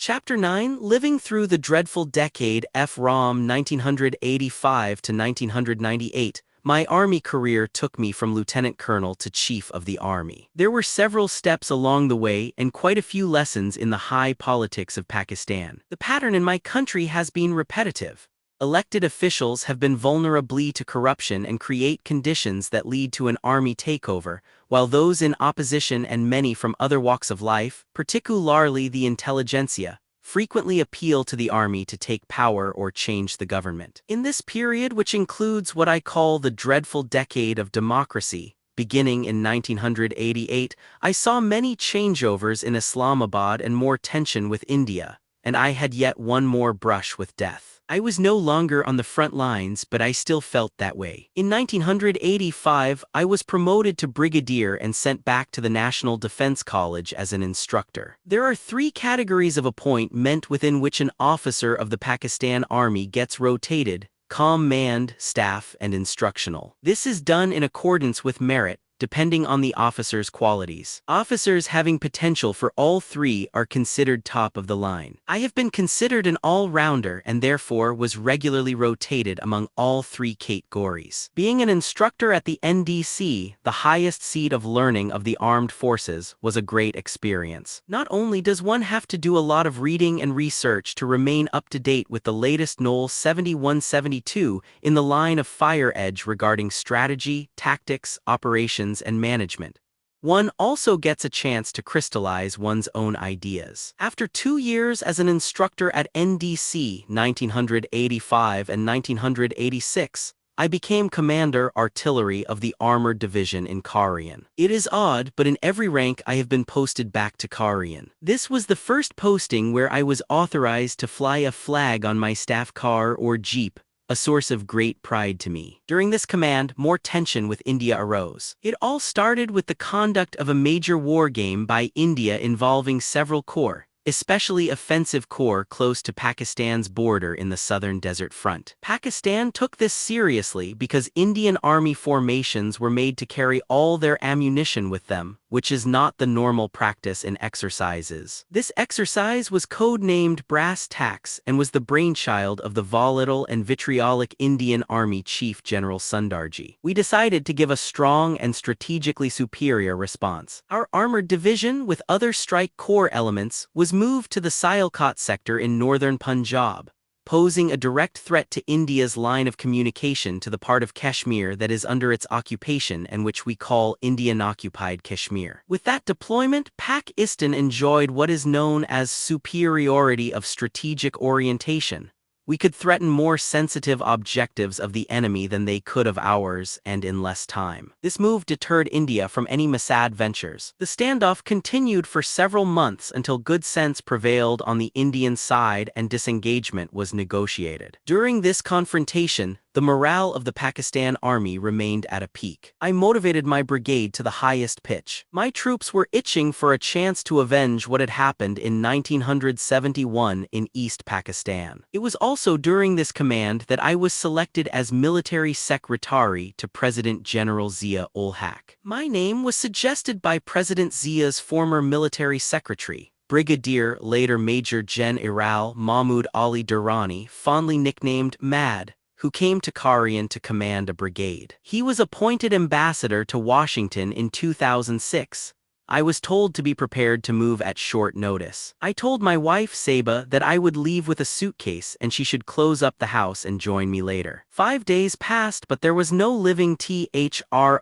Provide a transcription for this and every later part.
Chapter 9, Living Through the Dreadful Decade F-ROM 1985 to 1998, my Army career took me from Lieutenant Colonel to Chief of the Army. There were several steps along the way and quite a few lessons in the high politics of Pakistan. The pattern in my country has been repetitive. Elected officials have been vulnerable to corruption and create conditions that lead to an army takeover, while those in opposition and many from other walks of life, particularly the intelligentsia, frequently appeal to the army to take power or change the government. In this period, which includes what I call the dreadful decade of democracy, beginning in 1988, I saw many changeovers in Islamabad and more tension with India, and I had yet one more brush with death. I was no longer on the front lines, but I still felt that way. In 1985, I was promoted to brigadier and sent back to the National Defense College as an instructor. There are three categories of appointment within which an officer of the Pakistan Army gets rotated: command, staff, and instructional. This is done in accordance with merit, depending on the officer's qualities. Officers having potential for all three are considered top of the line. I have been considered an all-rounder and therefore was regularly rotated among all three categories. Being an instructor at the NDC, the highest seat of learning of the armed forces, was a great experience. Not only does one have to do a lot of reading and research to remain up to date with the latest NOL 7172 in the line of fire edge regarding strategy, tactics, operations, and management, one also gets a chance to crystallize one's own ideas. After 2 years as an instructor at NDC 1985 and 1986, I became Commander Artillery of the Armored Division in Karian. It is odd, but in every rank I have been posted back to Karian. This was the first posting where I was authorized to fly a flag on my staff car or jeep, a source of great pride to me. During this command, more tension with India arose. It all started with the conduct of a major war game by India involving several corps, especially offensive corps close to Pakistan's border in the southern desert front. Pakistan took this seriously because Indian army formations were made to carry all their ammunition with them, which is not the normal practice in exercises. This exercise was code-named Brass Tacks and was the brainchild of the volatile and vitriolic Indian Army Chief General Sundarji. We decided to give a strong and strategically superior response. Our armored division, with other strike corps elements, was moved to the Sialkot sector in northern Punjab, posing a direct threat to India's line of communication to the part of Kashmir that is under its occupation and which we call Indian-occupied Kashmir. With that deployment, Pakistan enjoyed what is known as superiority of strategic orientation. We could threaten more sensitive objectives of the enemy than they could of ours, and in less time. This move deterred India from any misadventures. The standoff continued for several months until good sense prevailed on the Indian side and disengagement was negotiated. During this confrontation, the morale of the Pakistan Army remained at a peak. I motivated my brigade to the highest pitch. My troops were itching for a chance to avenge what had happened in 1971 in East Pakistan. It was also during this command that I was selected as military secretary to President General Zia-ul Haq. My name was suggested by President Zia's former military secretary, Brigadier, later Major General Mahmud Ali Durrani, fondly nicknamed Mad, who came to Karian to command a brigade. He was appointed ambassador to Washington in 2006. I was told to be prepared to move at short notice. I told my wife Saba that I would leave with a suitcase and she should close up the house and join me later. 5 days passed, but there was no living THROUGH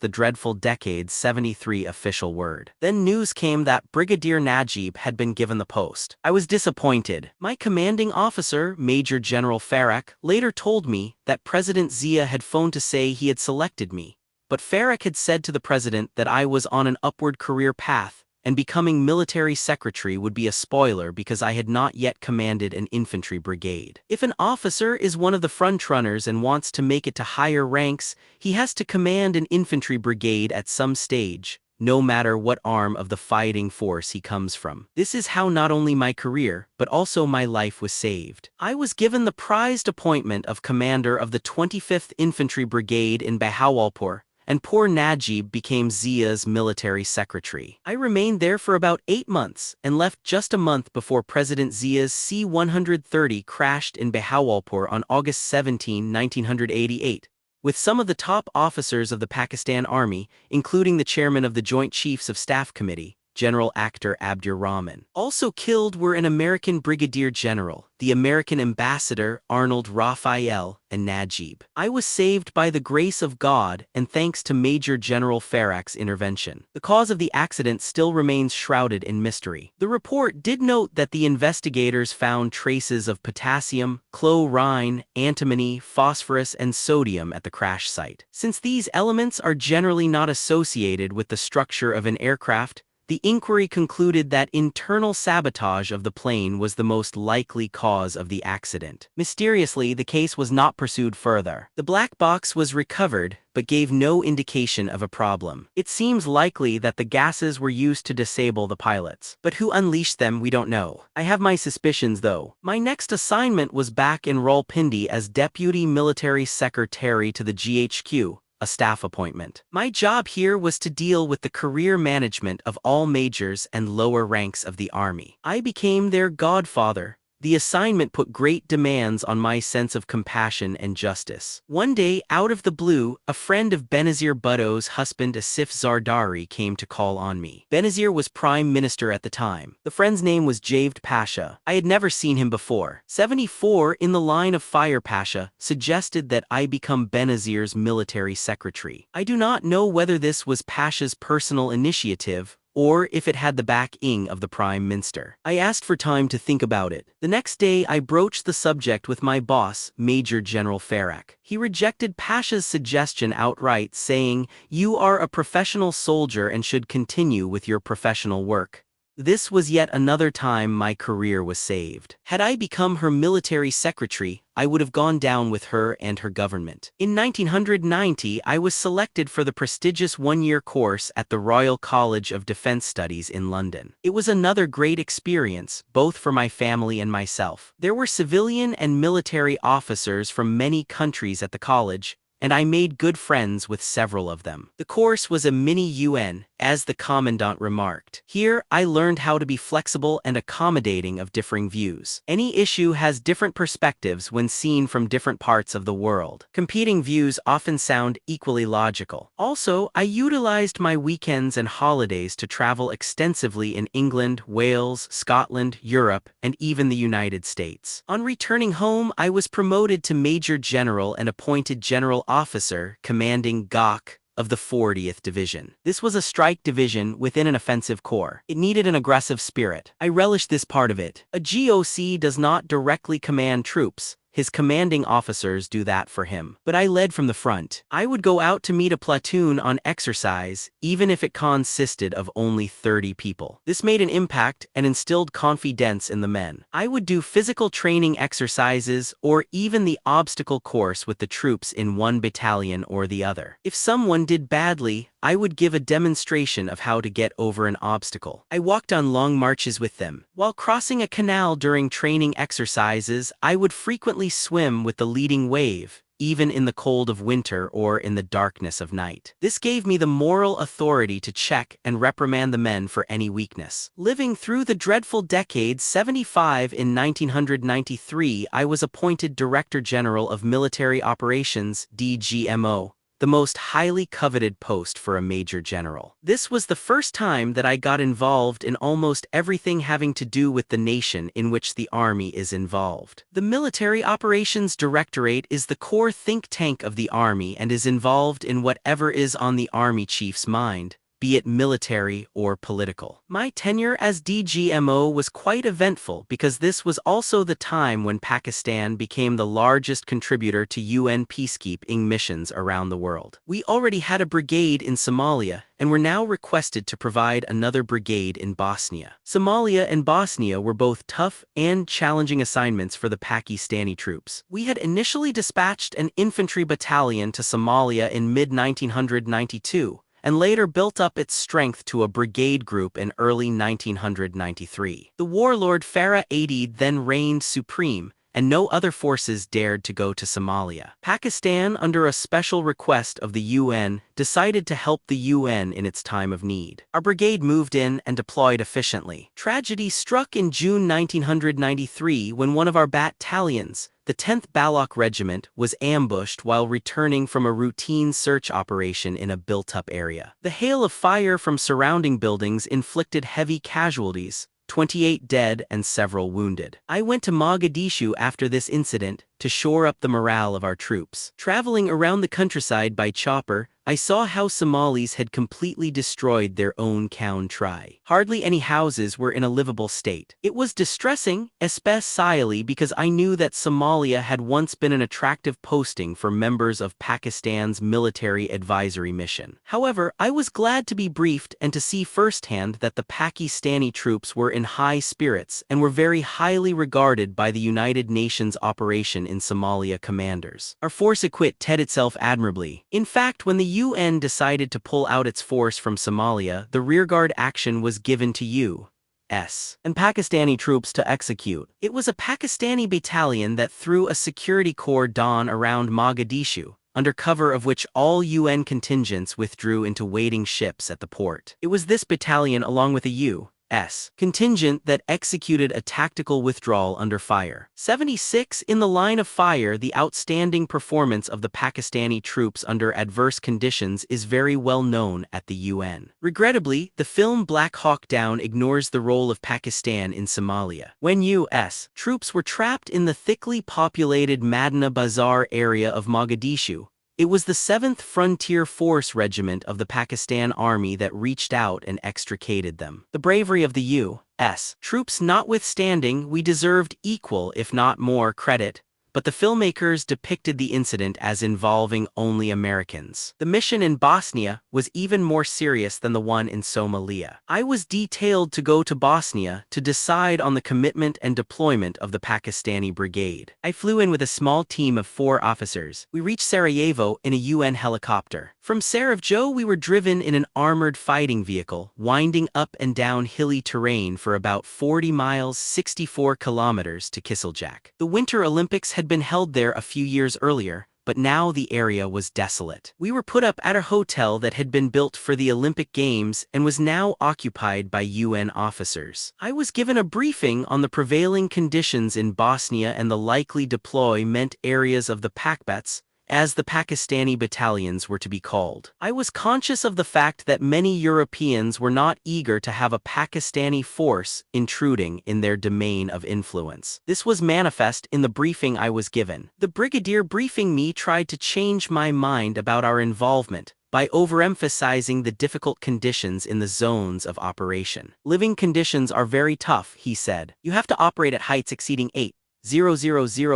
the dreadful decade's 73 official word. Then news came that Brigadier Najib had been given the post. I was disappointed. My commanding officer, Major General Farrak, later told me that President Zia had phoned to say he had selected me. But Farrak had said to the president that I was on an upward career path, and becoming military secretary would be a spoiler because I had not yet commanded an infantry brigade. If an officer is one of the frontrunners and wants to make it to higher ranks, he has to command an infantry brigade at some stage, no matter what arm of the fighting force he comes from. This is how not only my career, but also my life was saved. I was given the prized appointment of commander of the 25th Infantry Brigade in Bahawalpur, and poor Najib became Zia's military secretary. I remained there for about 8 months and left just a month before President Zia's C-130 crashed in Bahawalpur on August 17, 1988. With some of the top officers of the Pakistan Army, including the chairman of the Joint Chiefs of Staff Committee, General Akhtar Abdur Rahman. Also killed were an American brigadier general, the American ambassador Arnold Raphael, and Najib. I was saved by the grace of God and thanks to Major General Farrak's intervention. The cause of the accident still remains shrouded in mystery. The report did note that the investigators found traces of potassium, chlorine, antimony, phosphorus, and sodium at the crash site. Since these elements are generally not associated with the structure of an aircraft, the inquiry concluded that internal sabotage of the plane was the most likely cause of the accident. Mysteriously, the case was not pursued further. The black box was recovered, but gave no indication of a problem. It seems likely that the gases were used to disable the pilots. But who unleashed them, we don't know. I have my suspicions, though. My next assignment was back in Rawalpindi as Deputy Military Secretary to the GHQ, a staff appointment. My job here was to deal with the career management of all majors and lower ranks of the army. I became their godfather. The assignment put great demands on my sense of compassion and justice. One day, out of the blue, a friend of Benazir Bhutto's husband Asif Zardari came to call on me. Benazir was prime minister at the time. The friend's name was Javed Pasha. I had never seen him before. 74 in the line of fire Pasha suggested that I become Benazir's military secretary. I do not know whether this was Pasha's personal initiative, or if it had the backing of the Prime Minister. I asked for time to think about it. The next day I broached the subject with my boss, Major General Farrak. He rejected Pasha's suggestion outright, saying, "You are a professional soldier and should continue with your professional work." This was yet another time my career was saved. Had I become her military secretary, I would have gone down with her and her government. In 1990, I was selected for the prestigious one-year course at the Royal College of Defence Studies in London. It was another great experience, both for my family and myself. There were civilian and military officers from many countries at the college, and I made good friends with several of them. The course was a mini-UN, as the commandant remarked. Here, I learned how to be flexible and accommodating of differing views. Any issue has different perspectives when seen from different parts of the world. Competing views often sound equally logical. Also, I utilized my weekends and holidays to travel extensively in England, Wales, Scotland, Europe, and even the United States. On returning home, I was promoted to Major General and appointed General Officer, commanding GOC, of the 40th Division. This was a strike division within an offensive corps. It needed an aggressive spirit. I relished this part of it. A GOC does not directly command troops. His commanding officers do that for him. But I led from the front. I would go out to meet a platoon on exercise, even if it consisted of only 30 people. This made an impact and instilled confidence in the men. I would do physical training exercises or even the obstacle course with the troops in one battalion or the other. If someone did badly, I would give a demonstration of how to get over an obstacle. I walked on long marches with them. While crossing a canal during training exercises, I would frequently swim with the leading wave, even in the cold of winter or in the darkness of night. This gave me the moral authority to check and reprimand the men for any weakness. Living through the dreadful decade 75 in 1993, I was appointed Director General of Military Operations, DGMO, the most highly coveted post for a major general. This was the first time that I got involved in almost everything having to do with the nation in which the Army is involved. The Military Operations Directorate is the core think tank of the Army and is involved in whatever is on the Army chief's mind, be it military or political. My tenure as DGMO was quite eventful because this was also the time when Pakistan became the largest contributor to UN peacekeeping missions around the world. We already had a brigade in Somalia and were now requested to provide another brigade in Bosnia. Somalia and Bosnia were both tough and challenging assignments for the Pakistani troops. We had initially dispatched an infantry battalion to Somalia in mid-1992, and later built up its strength to a brigade group in early 1993. The warlord Farah Aidid then reigned supreme, and no other forces dared to go to Somalia. Pakistan, under a special request of the UN, decided to help the UN in its time of need. Our brigade moved in and deployed efficiently. Tragedy struck in June 1993 when one of our battalions, the 10th Balak Regiment, was ambushed while returning from a routine search operation in a built-up area. The hail of fire from surrounding buildings inflicted heavy casualties, 28 dead and several wounded. I went to Mogadishu after this incident to shore up the morale of our troops. Traveling around the countryside by chopper, I saw how Somalis had completely destroyed their own country. Hardly any houses were in a livable state. It was distressing, especially because I knew that Somalia had once been an attractive posting for members of Pakistan's military advisory mission. However, I was glad to be briefed and to see firsthand that the Pakistani troops were in high spirits and were very highly regarded by the United Nations operation in Somalia commanders. Our force acquitted itself admirably. In fact, when the UN decided to pull out its force from Somalia, the rearguard action was given to U.S. and Pakistani troops to execute. It was a Pakistani battalion that threw a security cordon around Mogadishu, under cover of which all UN contingents withdrew into waiting ships at the port. It was this battalion, along with a U.S. contingent, that executed a tactical withdrawal under fire. 76 in the line of fire. The outstanding performance of the Pakistani troops under adverse conditions is very well known at the UN. Regrettably, the film Black Hawk Down ignores the role of Pakistan in Somalia. When U.S. troops were trapped in the thickly populated Madina Bazar area of Mogadishu, it was the 7th Frontier Force Regiment of the Pakistan Army that reached out and extricated them. The bravery of the U.S. troops notwithstanding, we deserved equal, if not more, credit, but the filmmakers depicted the incident as involving only Americans. The mission in Bosnia was even more serious than the one in Somalia. I was detailed to go to Bosnia to decide on the commitment and deployment of the Pakistani brigade. I flew in with a small team of 4 officers. We reached Sarajevo in a UN helicopter. From Sarajevo, we were driven in an armored fighting vehicle, winding up and down hilly terrain for about 40 miles, 64 kilometers to Kisiljak. The Winter Olympics had been held there a few years earlier, but now the area was desolate. We were put up at a hotel that had been built for the Olympic Games and was now occupied by UN officers. I was given a briefing on the prevailing conditions in Bosnia and the likely deployment areas of the Pakbats, as the Pakistani battalions were to be called. I was conscious of the fact that many Europeans were not eager to have a Pakistani force intruding in their domain of influence. This was manifest in the briefing I was given. The brigadier briefing me tried to change my mind about our involvement by overemphasizing the difficult conditions in the zones of operation. Living conditions are very tough, he said. You have to operate at heights exceeding 8,000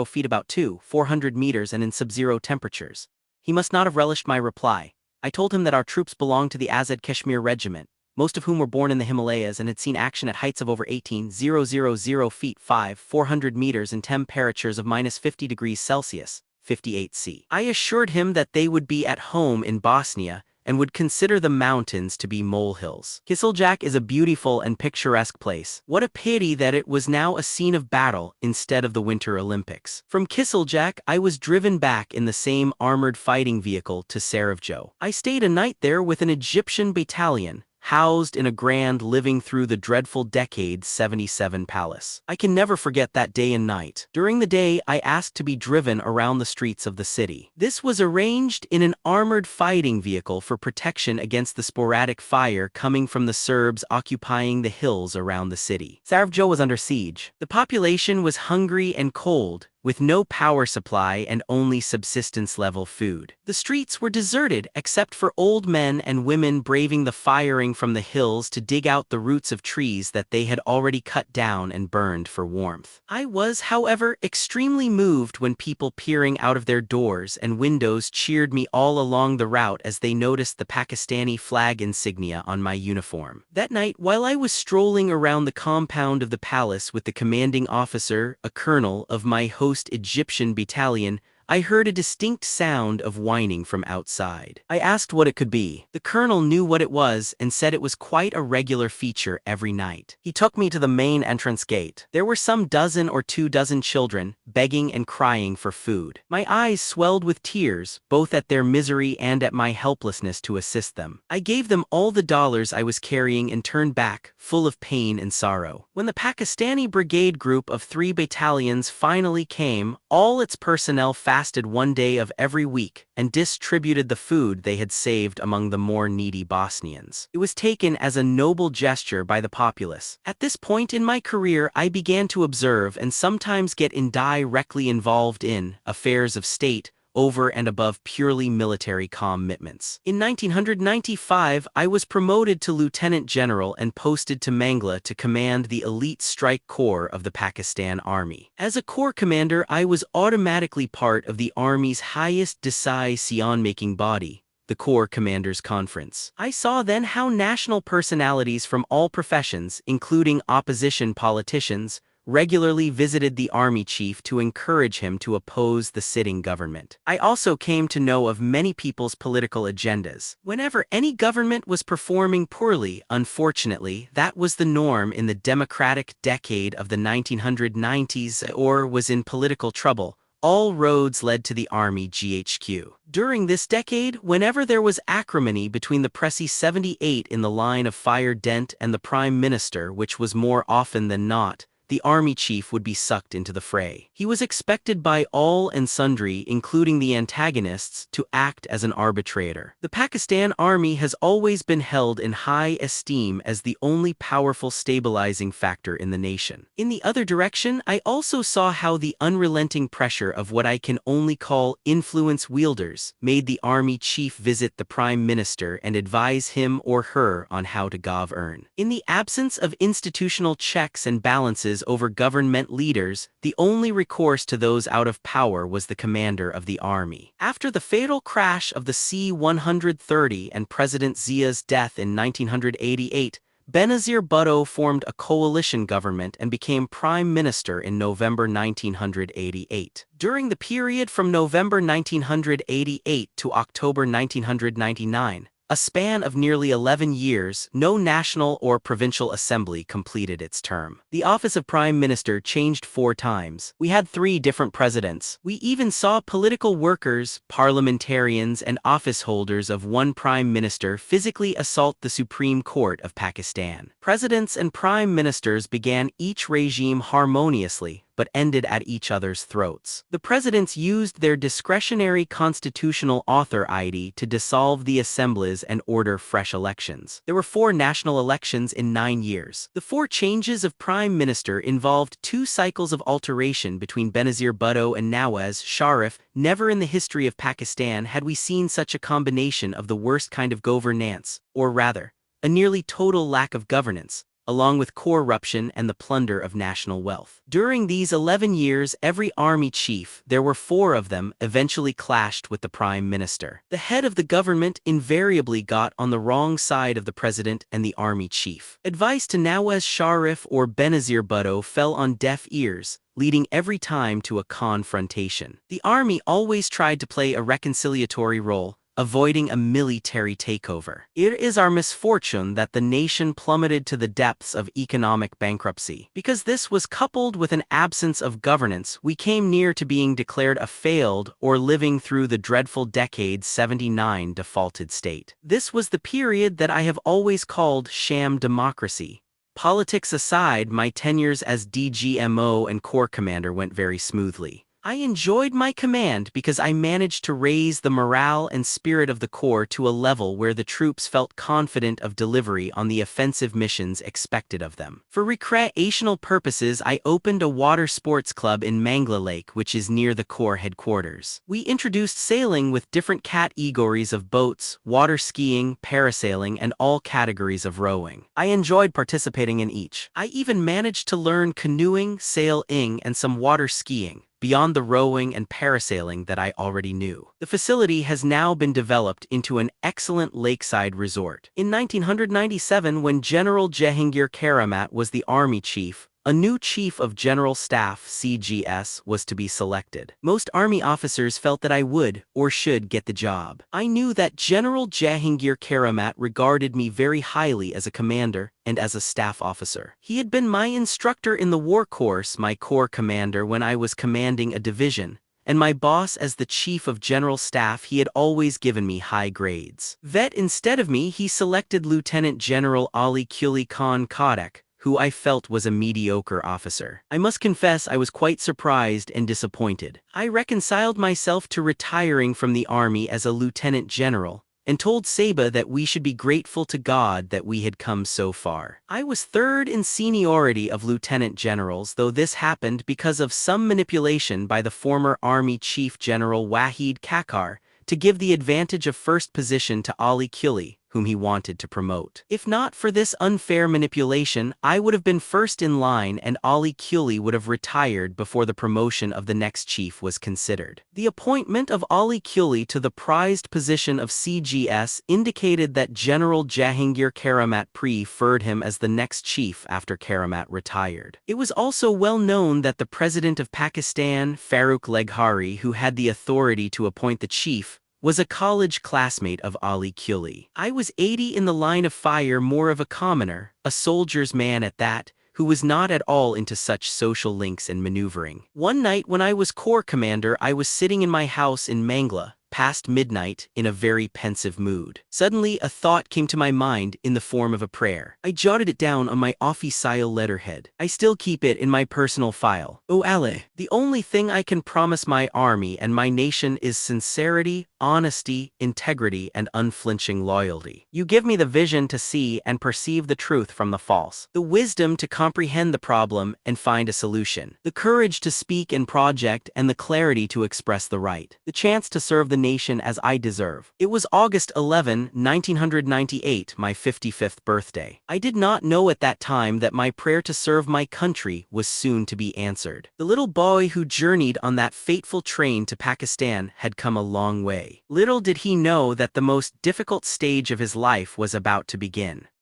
feet, about 400 meters, and in sub-zero temperatures. He must not have relished my reply. I told him that our troops belonged to the Azad Kashmir Regiment, most of whom were born in the Himalayas and had seen action at heights of over 18,000 feet, 400 meters, and temperatures of minus 50 degrees Celsius, 58 C. I assured him that they would be at home in Bosnia and would consider the mountains to be molehills. Kisiljak is a beautiful and picturesque place. What a pity that it was now a scene of battle instead of the Winter Olympics. From Kisiljak, I was driven back in the same armored fighting vehicle to Sarajevo. I stayed a night there with an Egyptian battalion, housed in a grand living through the dreadful decade 77 palace. I can never forget that day and night. During the day, I asked to be driven around the streets of the city. This was arranged in an armored fighting vehicle for protection against the sporadic fire coming from the Serbs occupying the hills around the city. Sarajevo was under siege. The population was hungry and cold, with no power supply and only subsistence-level food. The streets were deserted except for old men and women braving the firing from the hills to dig out the roots of trees that they had already cut down and burned for warmth. I was, however, extremely moved when people peering out of their doors and windows cheered me all along the route as they noticed the Pakistani flag insignia on my uniform. That night, while I was strolling around the compound of the palace with the commanding officer, a colonel of my host Egyptian battalion, I heard a distinct sound of whining from outside. I asked what it could be. The colonel knew what it was and said it was quite a regular feature every night. He took me to the main entrance gate. There were some dozen or 2 dozen children, begging and crying for food. My eyes swelled with tears, both at their misery and at my helplessness to assist them. I gave them all the dollars I was carrying and turned back, full of pain and sorrow. When the Pakistani brigade group of 3 battalions finally came, all its personnel fasted 1 day of every week and distributed the food they had saved among the more needy Bosnians. It was taken as a noble gesture by the populace. At this point in my career, I began to observe and sometimes get indirectly involved in affairs of state, over and above purely military commitments. In 1995, I was promoted to Lieutenant General and posted to Mangla to command the elite strike corps of the Pakistan Army. As a corps commander, I was automatically part of the Army's highest decision-making body, the Corps Commanders Conference. I saw then how national personalities from all professions, including opposition politicians, regularly visited the army chief to encourage him to oppose the sitting government. I also came to know of many people's political agendas. Whenever any government was performing poorly, unfortunately, that was the norm in the democratic decade of the 1990s, or was in political trouble, all roads led to the Army GHQ. During this decade, whenever there was acrimony between the Presi 78 in the line of fire Dent and the Prime Minister, which was more often than not, the army chief would be sucked into the fray. He was expected by all and sundry, including the antagonists, to act as an arbitrator. The Pakistan Army has always been held in high esteem as the only powerful stabilizing factor in the nation. In the other direction, I also saw how the unrelenting pressure of what I can only call influence wielders made the army chief visit the prime minister and advise him or her on how to govern. In the absence of institutional checks and balances over government leaders, the only recourse to those out of power was the commander of the army. After the fatal crash of the C-130 and President Zia's death in 1988, Benazir Bhutto formed a coalition government and became prime minister in November 1988. During the period from November 1988 to October 1999, a span of nearly 11 years, no national or provincial assembly completed its term. The office of prime minister changed 4 times. We had 3 different presidents. We even saw political workers, parliamentarians, and office holders of one prime minister physically assault the Supreme Court of Pakistan. Presidents and prime ministers began each regime harmoniously, but ended at each other's throats. The presidents used their discretionary constitutional authority to dissolve the assemblies and order fresh elections. There were 4 national elections in 9 years. The 4 changes of prime minister involved 2 cycles of alteration between Benazir Bhutto and Pervez Musharraf. Never in the history of Pakistan had we seen such a combination of the worst kind of governance, or rather, a nearly total lack of governance, along with corruption and the plunder of national wealth. During these 11 years, every army chief, there were 4 of them, eventually clashed with the prime minister. The head of the government invariably got on the wrong side of the president and the army chief. Advice to Pervez Musharraf or Benazir Bhutto fell on deaf ears, leading every time to a confrontation. The army always tried to play a reconciliatory role, avoiding a military takeover. It is our misfortune that the nation plummeted to the depths of economic bankruptcy. Because this was coupled with an absence of governance, we came near to being declared a failed or living through the dreadful decade 79 defaulted state. This was the period that I have always called sham democracy. Politics aside, my tenures as DGMO and Corps Commander went very smoothly. I enjoyed my command because I managed to raise the morale and spirit of the Corps to a level where the troops felt confident of delivery on the offensive missions expected of them. For recreational purposes, I opened a water sports club in Mangla Lake, which is near the Corps headquarters. We introduced sailing with different categories of boats, water skiing, parasailing, and all categories of rowing. I enjoyed participating in each. I even managed to learn canoeing, sailing, and some water skiing, beyond the rowing and parasailing that I already knew. The facility has now been developed into an excellent lakeside resort. In 1997, when General Jehangir Karamat was the army chief, a new Chief of General Staff (CGS) was to be selected. Most Army officers felt that I would, or should, get the job. I knew that General Jahangir Karamat regarded me very highly as a commander and as a staff officer. He had been my instructor in the war course, my corps commander when I was commanding a division, and my boss as the Chief of General Staff. He had always given me high grades. Vet instead of me, he selected Lieutenant General Ali Quli Khan Kodak, who I felt was a mediocre officer. I must confess I was quite surprised and disappointed. I reconciled myself to retiring from the army as a lieutenant general, and told Seba that we should be grateful to God that we had come so far. I was third in seniority of lieutenant generals, though this happened because of some manipulation by the former Army Chief General Wahid Kakar to give the advantage of first position to Ali Quli, whom he wanted to promote. If not for this unfair manipulation, I would have been first in line and Ali Quli would have retired before the promotion of the next chief was considered. The appointment of Ali Quli to the prized position of CGS indicated that General Jahangir Karamat preferred him as the next chief after Karamat retired. It was also well known that the President of Pakistan, Farooq Leghari, who had the authority to appoint the chief, was a college classmate of Ali Quli. I was 80 in the line of fire, more of a commoner, a soldier's man at that, who was not at all into such social links and maneuvering. One night when I was corps commander, I was sitting in my house in Mangla, past midnight, in a very pensive mood. Suddenly a thought came to my mind in the form of a prayer. I jotted it down on my official letterhead. I still keep it in my personal file. O Allah, the only thing I can promise my army and my nation is sincerity, honesty, integrity, and unflinching loyalty. You give me the vision to see and perceive the truth from the false, the wisdom to comprehend the problem and find a solution, the courage to speak and project, and the clarity to express the right, the chance to serve the nation as I deserve. It was August 11, 1998, my 55th birthday. I did not know at that time that my prayer to serve my country was soon to be answered. The little boy who journeyed on that fateful train to Pakistan had come a long way. Little did he know that the most difficult stage of his life was about to begin.